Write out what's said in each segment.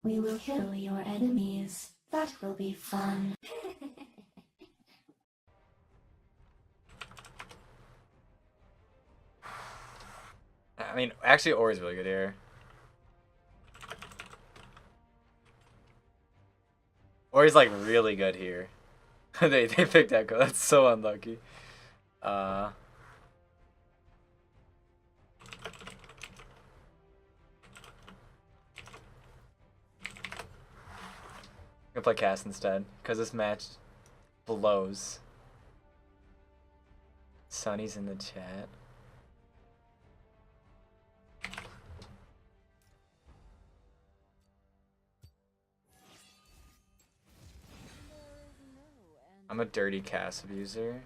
We will kill your enemies. That will be fun. I mean, actually, Ori's really good here. Ori's like really good here. they picked Ekko. That's so unlucky. I'm gonna play Cass instead, because this match blows. Sunny's in the chat. I'm a dirty Cass abuser.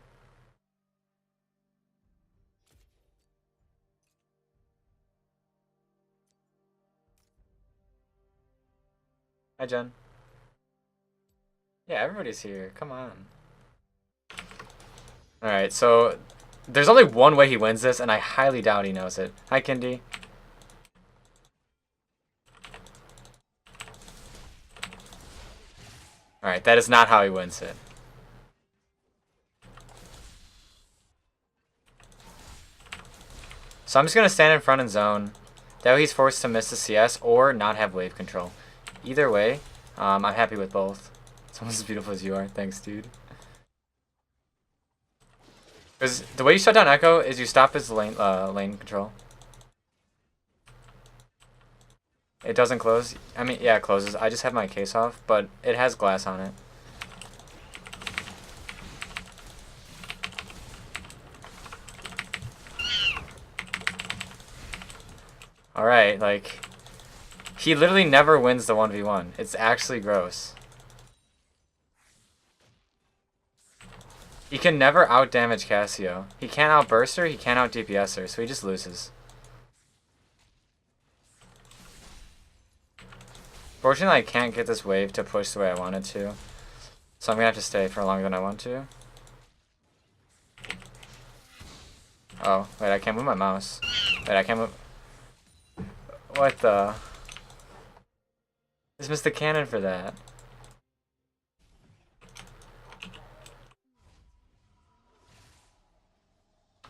Hi, Jen. Yeah, everybody's here. Come on. Alright, so there's only one way he wins this, and I highly doubt he knows it. Hi, Kindy. Alright, that is not how he wins it. So I'm just going to stand in front and zone. That way he's forced to miss the CS or not have wave control. Either way, I'm happy with both. Someone's as beautiful as you are. Thanks, dude. Because the way you shut down Ekko is you stop his lane control. It doesn't close. I mean, yeah, it closes. I just have my case off, but it has glass on it. Alright, like, he literally never wins the 1v1. It's actually gross. He can never out-damage Cassio. He can't out-burst her, he can't out-DPS her, so he just loses. Fortunately, I can't get this wave to push the way I wanted to. So I'm gonna have to stay for longer than I want to. Oh, wait, I can't move my mouse. Wait, I can't move... What the? Just missed the cannon for that.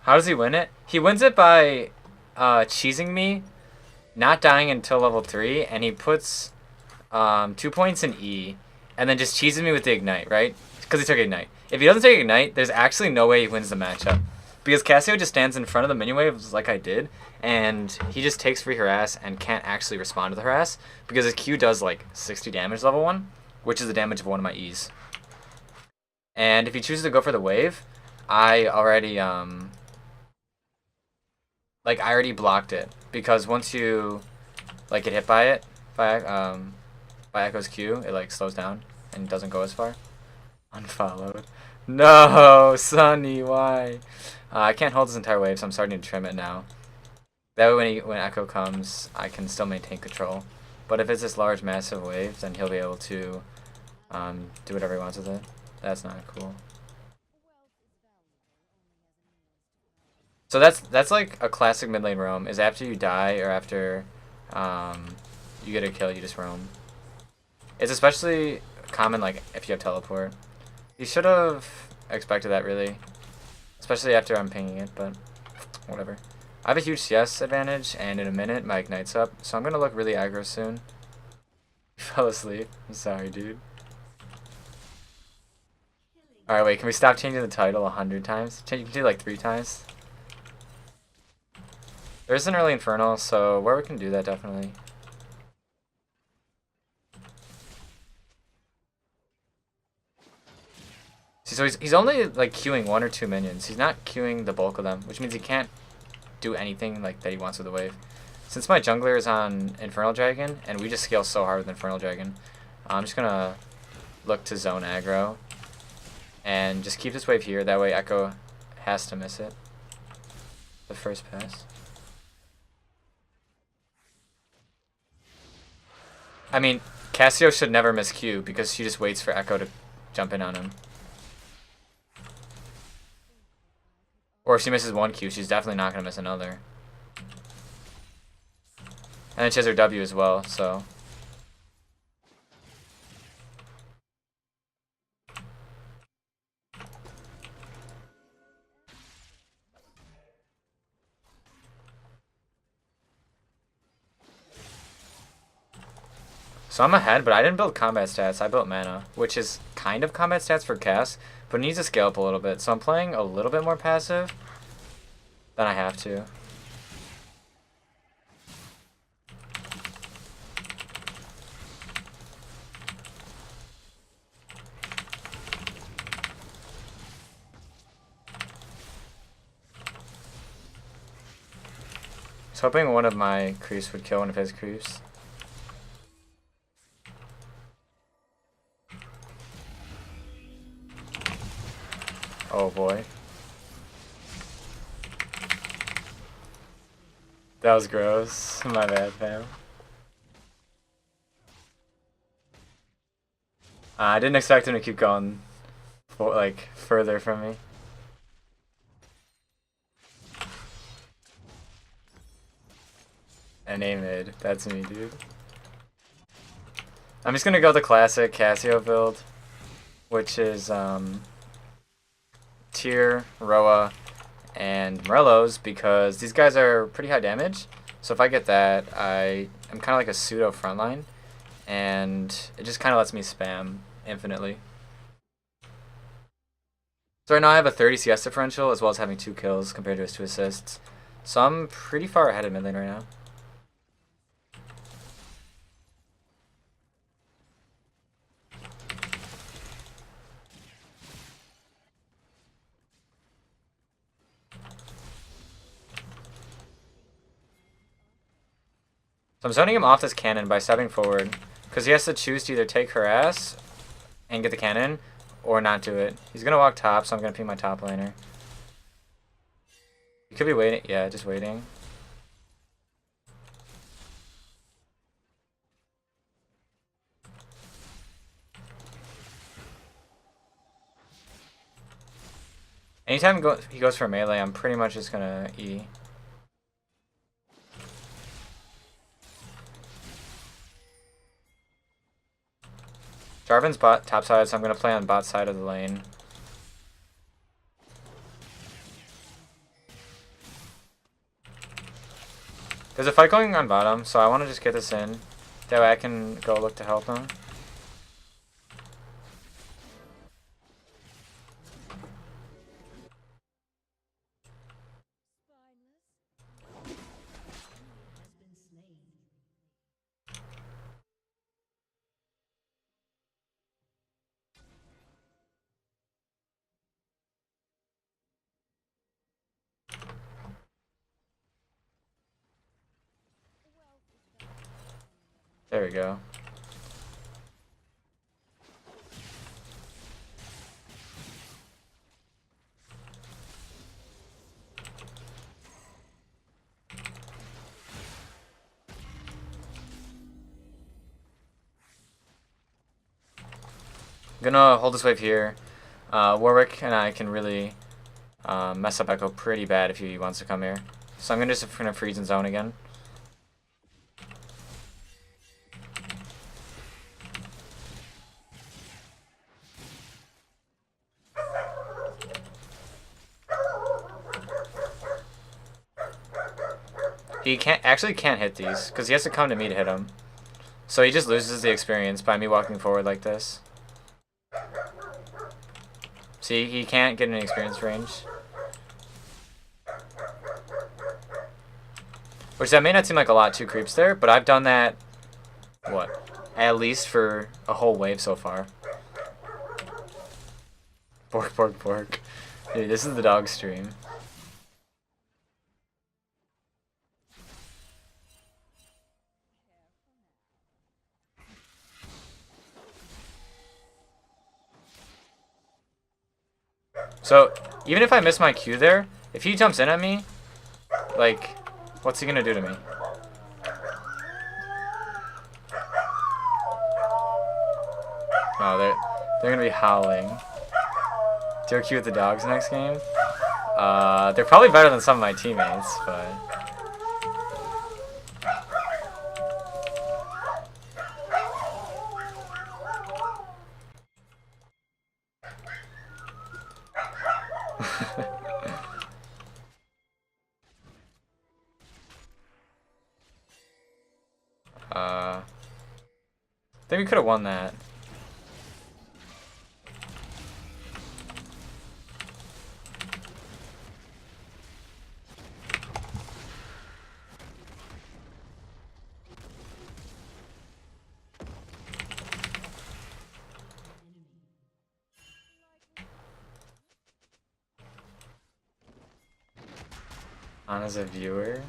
How does he win it? He wins it by cheesing me, not dying until level 3, and he puts 2 points in E, and then just cheeses me with the Ignite, right? Because he took Ignite. If he doesn't take Ignite, there's actually no way he wins the matchup. Because Cassio just stands in front of the minion waves like I did, and he just takes free harass and can't actually respond to the harass, because his Q does like 60 damage level 1, which is the damage of one of my E's. And if he chooses to go for the wave, I already I already blocked it, because once you like get hit by it, by Ekko's Q, it like slows down and doesn't go as far. Unfollowed. No, Sunny, why? I can't hold this entire wave, so I'm starting to trim it now. That way when Ekko comes, I can still maintain control. But if it's this large, massive wave, then he'll be able to do whatever he wants with it. That's not cool. So that's like a classic mid lane roam, is after you die or after you get a kill, you just roam. It's especially common like if you have teleport. You should have expected that, really. Especially after I'm pinging it, but whatever. I have a huge CS advantage, and in a minute my Ignite's up, so I'm going to look really aggro soon. You fell asleep. I'm sorry, dude. Alright, wait, can we stop changing the title 100 times? You can do like 3 times. There is an early Infernal, so where we can do that, definitely. See, so he's only like queuing 1 or 2 minions. He's not queuing the bulk of them, which means he can't do anything like that he wants with the wave. Since my jungler is on Infernal Dragon, and we just scale so hard with Infernal Dragon, I'm just gonna look to zone aggro and just keep this wave here. That way Ekko has to miss it. The first pass. I mean, Cassio should never miss Q because she just waits for Ekko to jump in on him. Or if she misses 1 Q, she's definitely not going to miss another. And then she has her W as well, so... So I'm ahead, but I didn't build combat stats. I built mana, which is kind of combat stats for Cass, but it needs to scale up a little bit. So I'm playing a little bit more passive than I have to. I was hoping one of my creeps would kill one of his creeps. Oh boy. That was gross. My bad, fam. I didn't expect him to keep going further from me. And A mid. That's me, dude. I'm just gonna go the classic Cassio build, which is Tyr, Roa, and Morello's, because these guys are pretty high damage. So if I get that, I'm kind of like a pseudo frontline, and it just kind of lets me spam infinitely. So right now I have a 30 CS differential, as well as having 2 kills compared to his 2 assists. So I'm pretty far ahead of mid lane right now. So I'm zoning him off this cannon by stepping forward, because he has to choose to either take harass and get the cannon, or not do it. He's going to walk top, so I'm going to ping my top laner. He could be waiting. Yeah, just waiting. Anytime he goes for melee, I'm pretty much just going to E. Jarvan's bot top side, so I'm going to play on bot side of the lane. There's a fight going on bottom, so I want to just get this in. That way I can go look to help him. There we go. I'm gonna hold this wave here. Warwick and I can really mess up Ekko pretty bad if he wants to come here. So I'm just gonna freeze and zone again. He can't hit these, because he has to come to me to hit him. So he just loses the experience by me walking forward like this. See, he can't get any experience range. Which that may not seem like a lot, 2 creeps there, but I've done that, what, at least for a whole wave so far. Bork, bork, bork. Dude, this is the dog stream. So, even if I miss my Q there, if he jumps in at me, like, what's he gonna do to me? Oh, they're gonna be howling. Do a Q with the dogs next game? They're probably better than some of my teammates, but... think we could have won that. On as a viewer.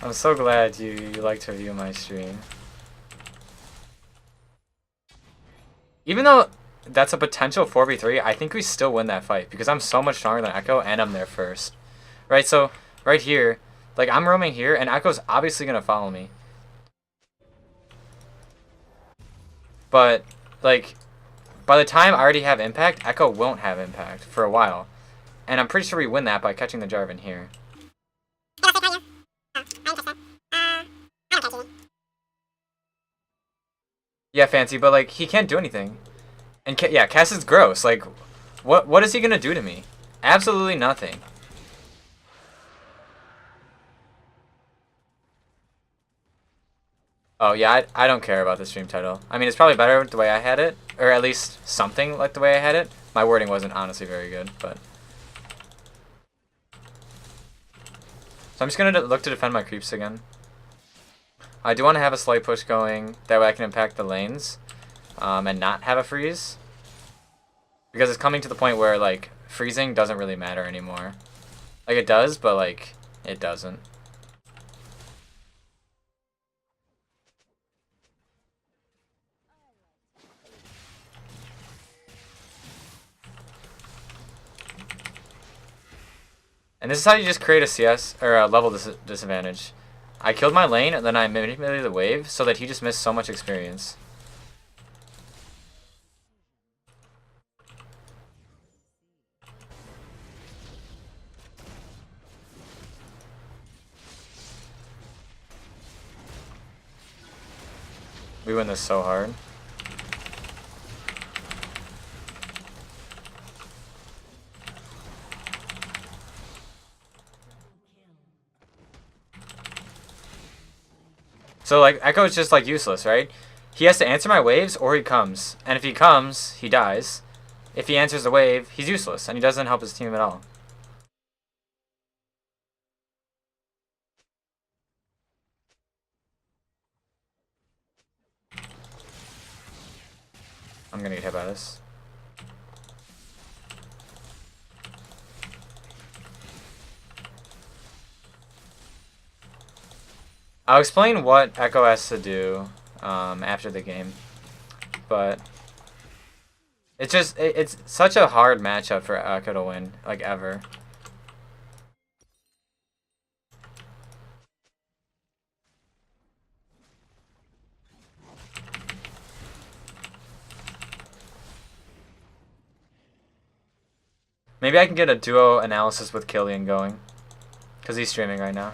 I'm so glad you like to view my stream. Even though that's a potential 4v3, I think we still win that fight because I'm so much stronger than Ekko and I'm there first. Right, so right here, like I'm roaming here and Ekko's obviously gonna follow me. But like by the time I already have impact, Ekko won't have impact for a while. And I'm pretty sure we win that by catching the Jarvan here. Yeah, Fancy, but like he can't do anything. And yeah, Cass is gross. Like, what is he gonna do to me? Absolutely nothing. Oh yeah, I don't care about the stream title. I mean, it's probably better the way I had it, or at least something like the way I had it. My wording wasn't honestly very good, but. So I'm just gonna look to defend my creeps again. I do want to have a slight push going, that way I can impact the lanes, and not have a freeze. Because it's coming to the point where, like, freezing doesn't really matter anymore. Like, it does, but, like, it doesn't. And this is how you just create a CS, or a level disadvantage. I killed my lane, and then I manipulated the wave, so that he just missed so much experience. We win this so hard. So, like, Ekko is just, like, useless, right? He has to answer my waves, or he comes. And if he comes, he dies. If he answers the wave, he's useless, and he doesn't help his team at all. I'm gonna get hit by this. I'll explain what Ekko has to do after the game, but it's just it's such a hard matchup for Ekko to win, like ever. Maybe I can get a duo analysis with Killian going, because he's streaming right now.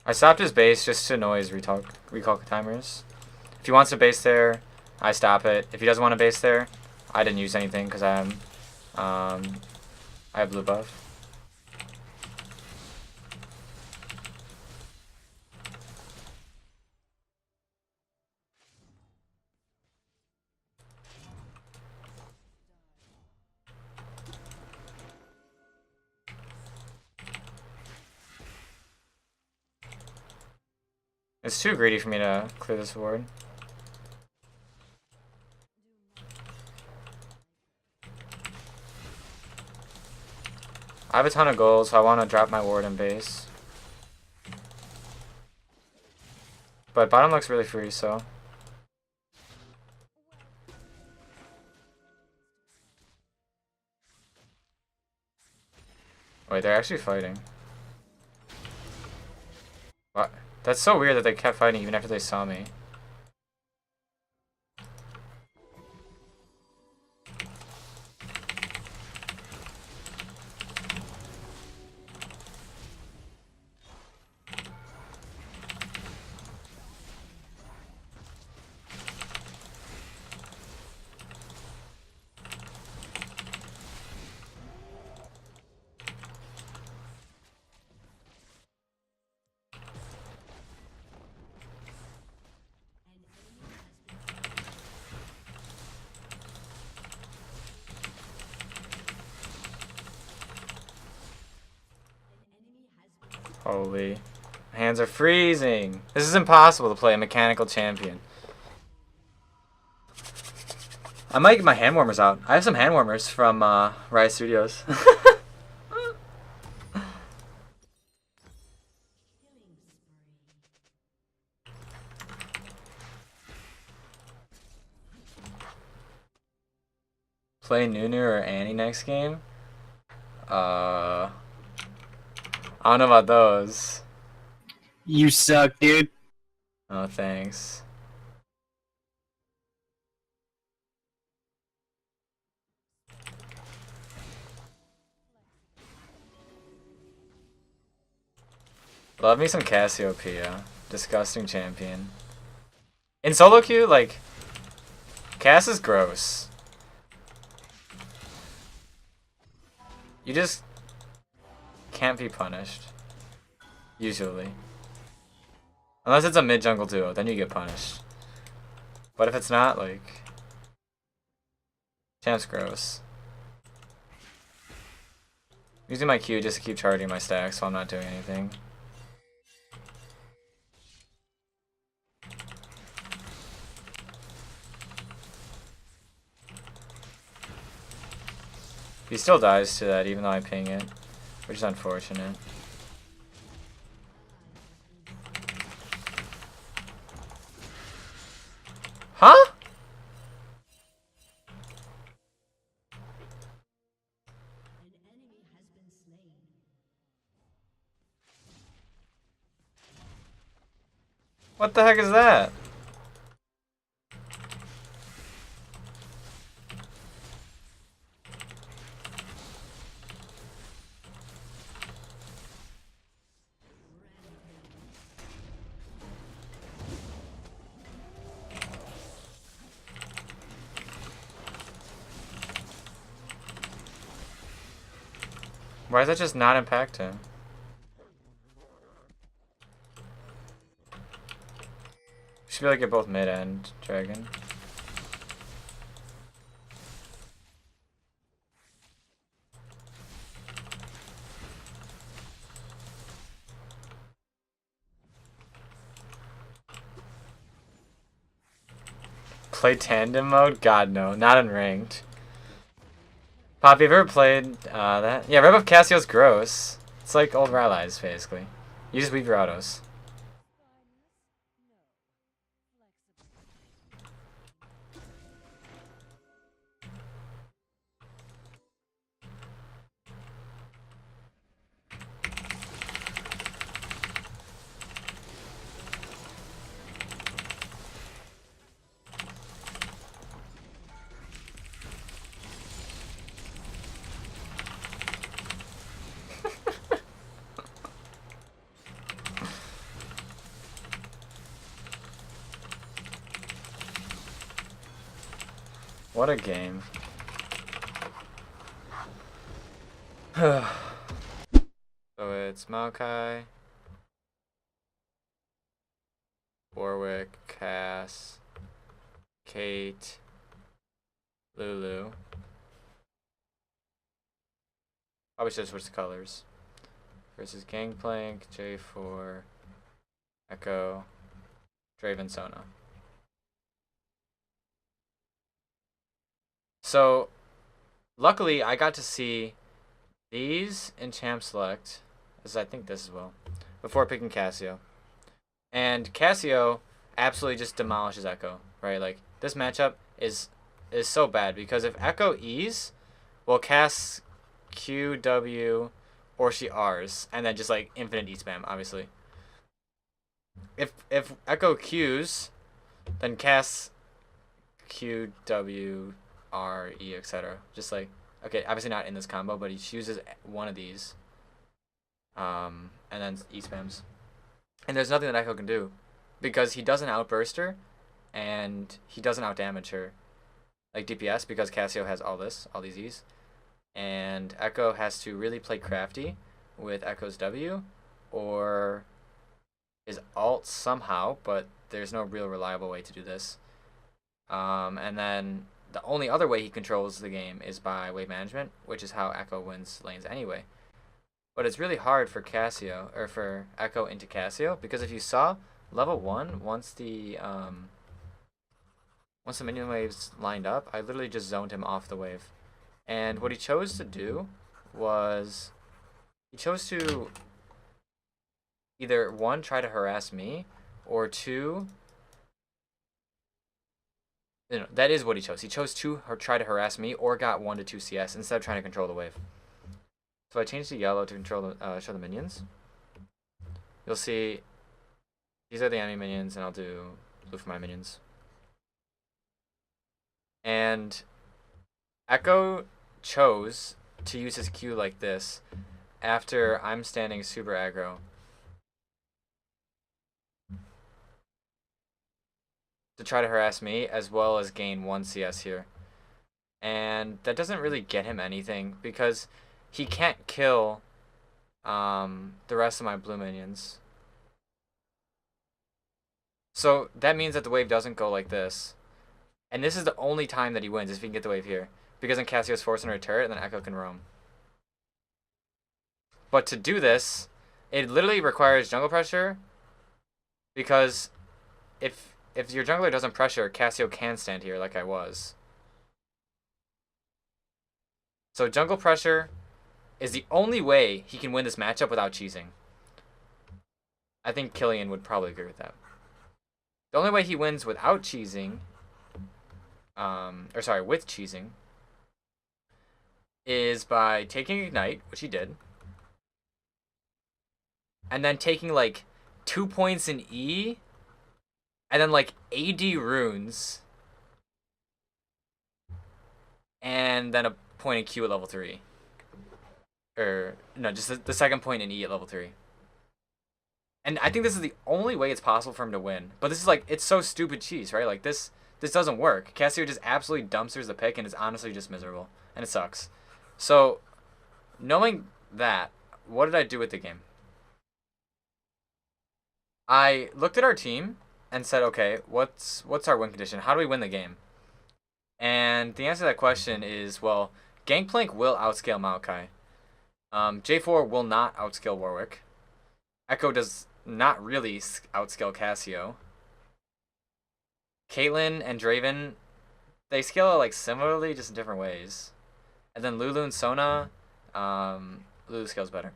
I stopped his base just to annoy his recall timers. If he wants to base there, I stop it. If he doesn't want to base there, I didn't use anything because I have blue buff. It's too greedy for me to clear this ward. I have a ton of gold, so I want to drop my ward and base. But bottom looks really free, so. Wait, they're actually fighting. What? That's so weird that they kept fighting even after they saw me. Holy. My hands are freezing. This is impossible to play a mechanical champion. I might get my hand warmers out. I have some hand warmers from Riot Studios. Play Nunu or Annie next game? I don't know about those. You suck, dude. Oh, thanks. Love me some Cassiopeia. Disgusting champion. In solo queue, like, Cass is gross. You just can't be punished. Usually. Unless it's a mid-jungle duo, then you get punished. But if it's not, like... Champ's gross. Using my Q just to keep charging my stacks while I'm not doing anything. He still dies to that even though I ping it, which is unfortunate. Huh? What the heck is that? Why does that just not impact him? Should be able to get both mid and dragon. Play tandem mode? God no, not in ranked. Pop, you ever played that? Yeah, Rev of Cassio's gross. It's like old Rallies, basically. You just weave your autos. What a game. So it's Maokai, Warwick, Cass, Kate, Lulu. Probably should switch the colors. Versus Gangplank, J4, Ekko, Draven, Sona. So, luckily, I got to see these in Champ Select, as I think this as well, before picking Cassio. And Cassio absolutely just demolishes Ekko, right? Like, this matchup is so bad, because if Ekko E's, well, Cass Q, W, or she R's, and then just, like, infinite E spam, obviously. If Ekko Q's, then Cass Q, W, R, E, etc. Just like, okay, obviously not in this combo, but he chooses one of these. And then E spams. And there's nothing that Ekko can do. Because he doesn't outburst her, and he doesn't outdamage her. Like DPS, because Cassio has all these E's. And Ekko has to really play crafty with Ekko's W, or his ult somehow, but there's no real reliable way to do this. And then the only other way he controls the game is by wave management, which is how Ekko wins lanes anyway. But it's really hard for Cassio, or for Ekko into Cassio, because if you saw level 1, once the minion waves lined up, I literally just zoned him off the wave. And what he chose to do was, he chose to either 1, try to harass me, or 2, no, that is what he chose. He chose to try to harass me, or got 1 to 2 CS instead of trying to control the wave. So I changed to yellow to control the, show the minions. You'll see these are the enemy minions, and I'll do blue for my minions. And Ekko chose to use his Q like this after I'm standing super aggro. To try to harass me, as well as gain 1 CS here. And that doesn't really get him anything, because he can't kill the rest of my blue minions. So that means that the wave doesn't go like this. And this is the only time that he wins, is if he can get the wave here. Because then Cassio's forced under a turret, and then Ekko can roam. But to do this, it literally requires jungle pressure. Because if your jungler doesn't pressure, Cassio can stand here like I was. So jungle pressure is the only way he can win this matchup without cheesing. I think Killian would probably agree with that. The only way he wins without cheesing, with cheesing, is by taking Ignite, which he did, and then taking like 2 points in E, and then like AD runes, and then a point in Q at level 3. Or, no, just the second point in E at level 3. And I think this is the only way it's possible for him to win. But this is like, it's so stupid cheese, right? Like, this doesn't work. Cassio just absolutely dumpsters the pick and is honestly just miserable. And it sucks. So, knowing that, what did I do with the game? I looked at our team and said, okay, what's our win condition? How do we win the game? And the answer to that question is, well, Gangplank will outscale Maokai. J4 will not outscale Warwick. Ekko does not really outscale Cassio. Caitlyn and Draven, they scale like similarly, just in different ways. And then Lulu and Sona, Lulu scales better.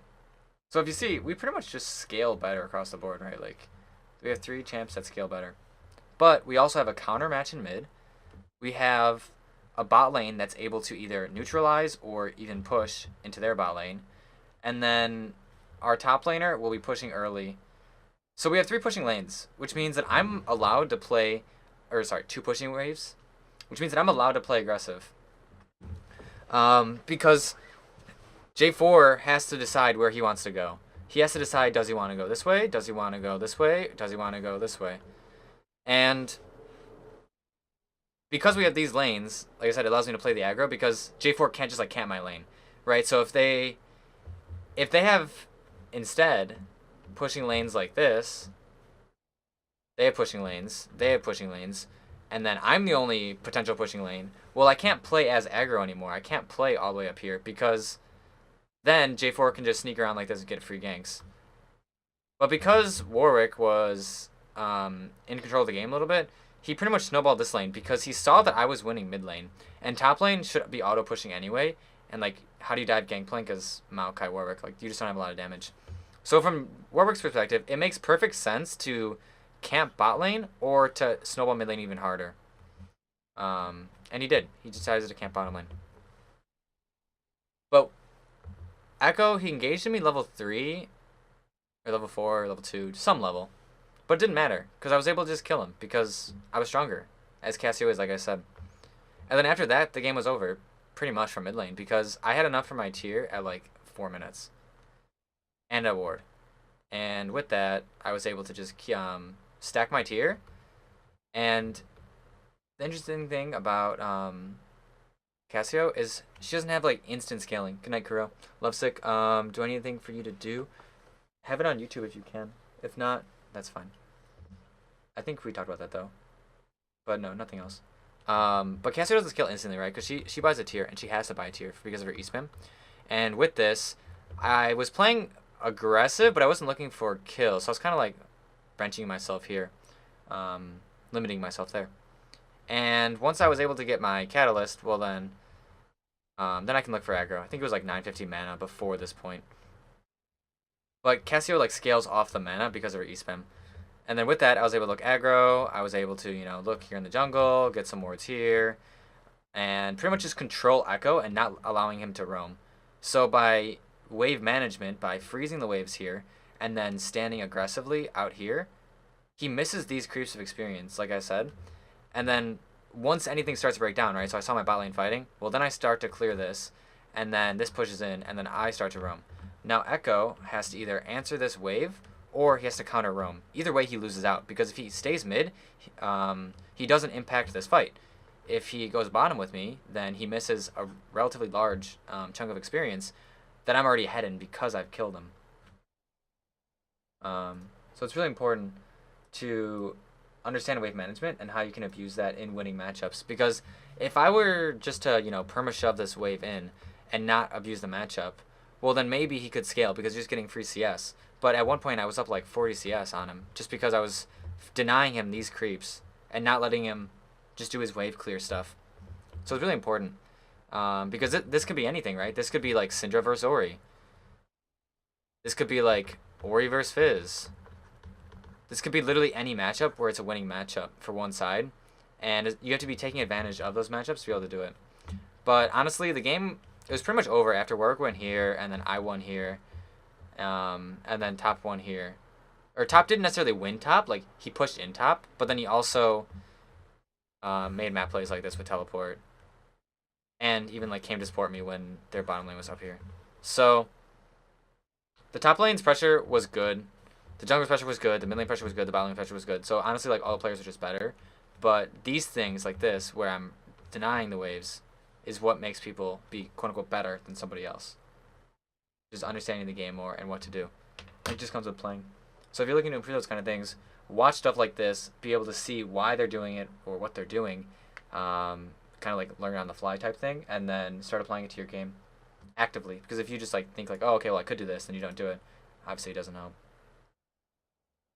So if you see, we pretty much just scale better across the board, right? Like, we have 3 champs that scale better. But we also have a counter match in mid. We have a bot lane that's able to either neutralize or even push into their bot lane. And then our top laner will be pushing early. So we have 3 pushing lanes, which means that I'm allowed to play, 2 pushing waves, which means that I'm allowed to play aggressive. Because J4 has to decide where he wants to go. He has to decide, does he want to go this way? Does he want to go this way? Does he want to go this way? And because we have these lanes, like I said, it allows me to play the aggro, because J4 can't just like camp my lane, right? So if they have instead pushing lanes like this, they have pushing lanes, and then I'm the only potential pushing lane, well, I can't play as aggro anymore. I can't play all the way up here, because then J4 can just sneak around like this and get free ganks. But because Warwick was in control of the game a little bit, he pretty much snowballed this lane, because he saw that I was winning mid lane. And top lane should be auto-pushing anyway, and like, how do you dive Gangplank as Maokai Warwick? Like, you just don't have a lot of damage. So from Warwick's perspective, it makes perfect sense to camp bot lane or to snowball mid lane even harder. And he did. He decided to camp bottom lane. But Ekko, he engaged me level 3, or level 4, or level 2, some level. But it didn't matter, because I was able to just kill him, because I was stronger, as Cassio is, like I said. And then after that, the game was over, pretty much from mid lane, because I had enough for my tier at like 4 minutes. And a ward. And with that, I was able to just stack my tier. And the interesting thing about Cassio is she doesn't have like instant scaling. Good night, Kuro. Lovesick. Do I need anything for you to do? Have it on YouTube if you can. If not, that's fine. I think we talked about that though. But no, nothing else. But Cassio doesn't scale instantly, right? Because she buys a tier, and she has to buy a tier because of her E-spam. And with this, I was playing aggressive, but I wasn't looking for kills. So I was kind of like wrenching myself here, limiting myself there. And once I was able to get my catalyst, well then I can look for aggro. I think it was like 950 mana before this point. But Cassio like scales off the mana because of her E-spam. And then with that, I was able to look aggro. I was able to, look here in the jungle, get some wards here, and pretty much just control Ekko and not allowing him to roam. So by wave management, by freezing the waves here, and then standing aggressively out here, he misses these creeps of experience, like I said. And then once anything starts to break down, right, so I saw my bot lane fighting, well, then I start to clear this, and then this pushes in, and then I start to roam. Now Ekko has to either answer this wave, or he has to counter roam. Either way, he loses out, because if he stays mid, he doesn't impact this fight. If he goes bottom with me, then he misses a relatively large chunk of experience that I'm already ahead in because I've killed him. So it's really important to understand wave management and how you can abuse that in winning matchups. Because if I were just to, perma-shove this wave in and not abuse the matchup, well, then maybe he could scale because he's just getting free CS. But at one point, I was up like 40 CS on him just because I was denying him these creeps and not letting him just do his wave clear stuff. So it's really important because this could be anything, right? This could be like Syndra versus Ori. This could be like Ori versus Fizz. This could be literally any matchup where it's a winning matchup for one side. And you have to be taking advantage of those matchups to be able to do it. But honestly, the game, it was pretty much over after Warwick went here, and then I won here. And then top won here. Or top didn't necessarily win top. Like, he pushed in top. But then he also made map plays like this with teleport. And even like came to support me when their bottom lane was up here. So, the top lane's pressure was good. The jungler's pressure was good, the mid lane pressure was good, the bot lane pressure was good. So honestly, like, all the players are just better. But these things like this, where I'm denying the waves, is what makes people be quote-unquote better than somebody else. Just understanding the game more and what to do. It just comes with playing. So if you're looking to improve those kind of things, watch stuff like this, be able to see why they're doing it or what they're doing, kind of like learn on the fly type thing, and then start applying it to your game actively. Because if you just like think like, oh, okay, well, I could do this, then you don't do it, obviously it doesn't help.